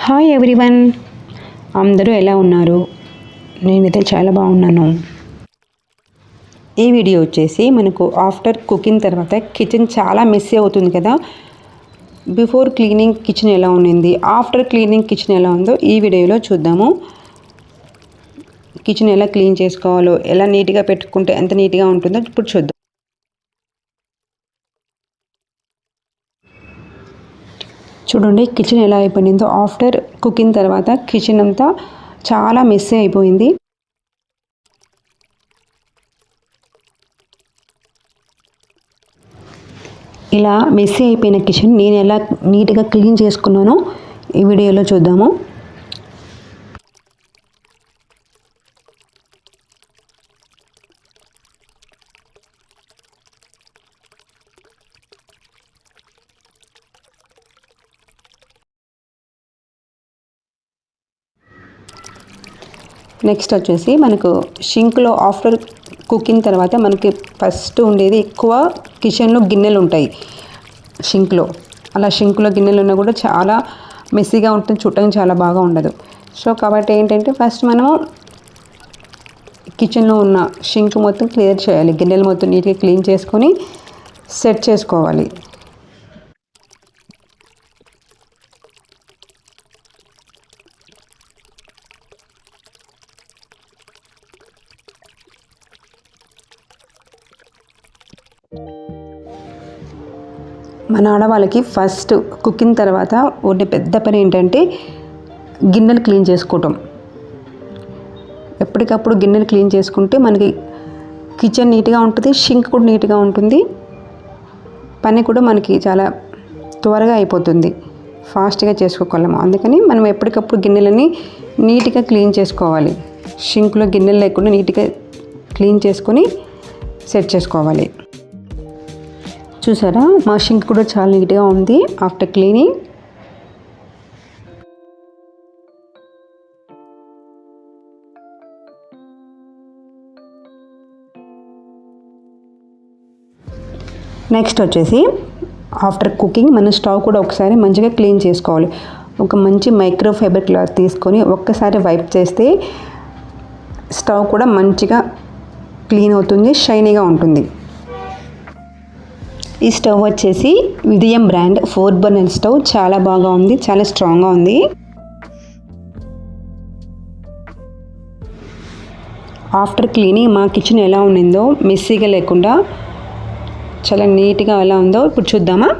Hi everyone, అందరూ ఎలా ఉన్నారు? నేనైతే చాలా బాగున్నాను. ఈ వీడియో వచ్చేసి మనకు ఆఫ్టర్ కుకింగ్ తర్వాత కిచెన్ చాలా మెస్సీ అవుతుంది కదా. బిఫోర్ క్లీనింగ్ కిచెన్ ఎలా ఉండింది, ఆఫ్టర్ క్లీనింగ్ కిచెన్ ఎలా ఉందో ఈ వీడియోలో చూద్దాము. కిచెన్ ఎలా క్లీన్ చేసుకోవాలో, ఎలా నీట్గా పెట్టుకుంటే ఎంత నీట్గా ఉంటుందో ఇప్పుడు చూద్దాం. చూడండి కిచెన్ ఎలా అయిపోయిందో. ఆఫ్టర్ కుకింగ్ తర్వాత కిచెన్ అంతా చాలా మెస్సీ అయిపోయింది. ఇలా మెస్సీ అయిపోయిన కిచెన్ నేను ఎలా నీట్గా క్లీన్ చేసుకున్నానో ఈ వీడియోలో చూద్దాము. నెక్స్ట్ వచ్చేసి మనకు షింక్లో ఆఫ్టర్ కుకింగ్ తర్వాత మనకి ఫస్ట్ ఉండేది ఎక్కువ కిచెన్లో గిన్నెలు ఉంటాయి షింక్లో. అలా షింక్లో గిన్నెలు ఉన్నా కూడా చాలా మెస్సీగా ఉంటుంది, చూడటానికి చాలా బాగా ఉండదు. సో కాబట్టి ఏంటంటే ఫస్ట్ మనము కిచెన్లో ఉన్న షింక్ మొత్తం క్లియర్ చేయాలి, గిన్నెలు మొత్తం నీట్గా క్లీన్ చేసుకొని సెట్ చేసుకోవాలి. మన ఆడవాళ్ళకి ఫస్ట్ కుకింగ్ తర్వాత ఉండే పెద్ద పని ఏంటంటే గిన్నెలు క్లీన్ చేసుకోవటం. ఎప్పటికప్పుడు గిన్నెలు క్లీన్ చేసుకుంటే మనకి కిచెన్ నీట్గా ఉంటుంది, షింక్ కూడా నీట్గా ఉంటుంది, పని కూడా మనకి చాలా త్వరగా అయిపోతుంది, ఫాస్ట్గా చేసుకోగలము. అందుకని మనం ఎప్పటికప్పుడు గిన్నెలని నీట్గా క్లీన్ చేసుకోవాలి. షింక్లో గిన్నెలు లేకుండా నీట్గా క్లీన్ చేసుకొని సెట్ చేసుకోవాలి. చూసారా, మా షింక్ కూడా చాలా నీట్గా ఉంది ఆఫ్టర్ క్లీనింగ్. నెక్స్ట్ వచ్చేసి ఆఫ్టర్ కుకింగ్ మన స్టవ్ కూడా ఒకసారి మంచిగా క్లీన్ చేసుకోవాలి. ఒక మంచి మైక్రోఫైబర్ క్లాత్ తీసుకొని ఒక్కసారి వైప్ చేస్తే స్టవ్ కూడా మంచిగా క్లీన్ అవుతుంది, షైనీగా ఉంటుంది. ఈ స్టవ్ వచ్చేసి విడియం బ్రాండ్ 4 బర్నర్ స్టవ్. చాలా బాగా ఉంది, చాలా స్ట్రాంగ్గా ఉంది. ఆఫ్టర్ క్లీనింగ్ మా కిచెన్ ఎలా ఉండిందో, మెస్సీగా లేకుండా చాలా నీట్గా ఎలా ఉందో ఇప్పుడు చూద్దామా.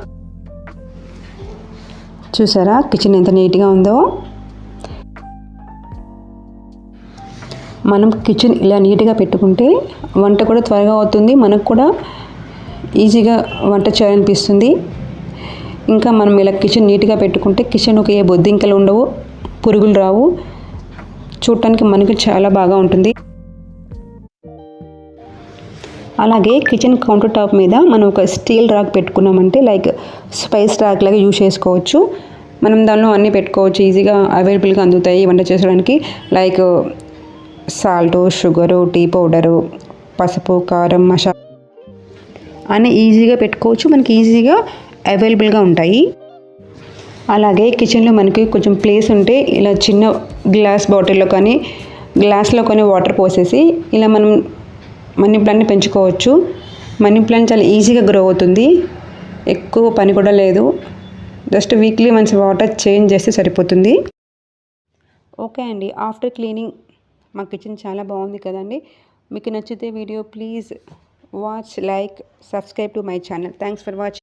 చూసారా కిచెన్ ఎంత నీట్గా ఉందో. మనం కిచెన్ ఇలా నీట్గా పెట్టుకుంటే వంట కూడా త్వరగా అవుతుంది, మనకు కూడా ఈజీగా వంట చేయాలనిపిస్తుంది. ఇంకా మనం ఇలా కిచెన్ నీట్గా పెట్టుకుంటే కిచెన్కి ఏ బొద్దింకలు ఉండవు, పురుగులు రావు, చూడటానికి మనకి చాలా బాగా ఉంటుంది. అలాగే కిచెన్ కౌంటర్ టాప్ మీద మనం ఒక స్టీల్ రాక్ పెట్టుకున్నామంటే లైక్ స్పైస్ రాక్ లాగా యూజ్ చేసుకోవచ్చు. మనం దానిలో అన్నీ పెట్టుకోవచ్చు, ఈజీగా అవైలబుల్గా అందుతాయి వంట చేసడానికి. Like salt, sugar, tea powder, పసుపు, కారం, మసాలా అన్నీ ఈజీగా పెట్టుకోవచ్చు, మనకి ఈజీగా అవైలబుల్గా ఉంటాయి. అలాగే కిచెన్లో మనకి కొంచెం ప్లేస్ ఉంటే ఇలా చిన్న గ్లాస్ బాటిల్లో కానీ గ్లాస్లో కానీ వాటర్ పోసేసి ఇలా మనం మనీ ప్లాంట్ని పెంచుకోవచ్చు. మనీ ప్లాంట్ చాలా ఈజీగా గ్రో అవుతుంది, ఎక్కువ పని కూడా లేదు. జస్ట్ వీక్లీ మంచి వాటర్ చేంజ్ చేస్తే సరిపోతుంది. ఓకే అండి, ఆఫ్టర్ క్లీనింగ్ మా కిచెన్ చాలా బాగుంది కదండి. మీకు నచ్చితే video please watch, like, subscribe to my channel. Thanks for watching.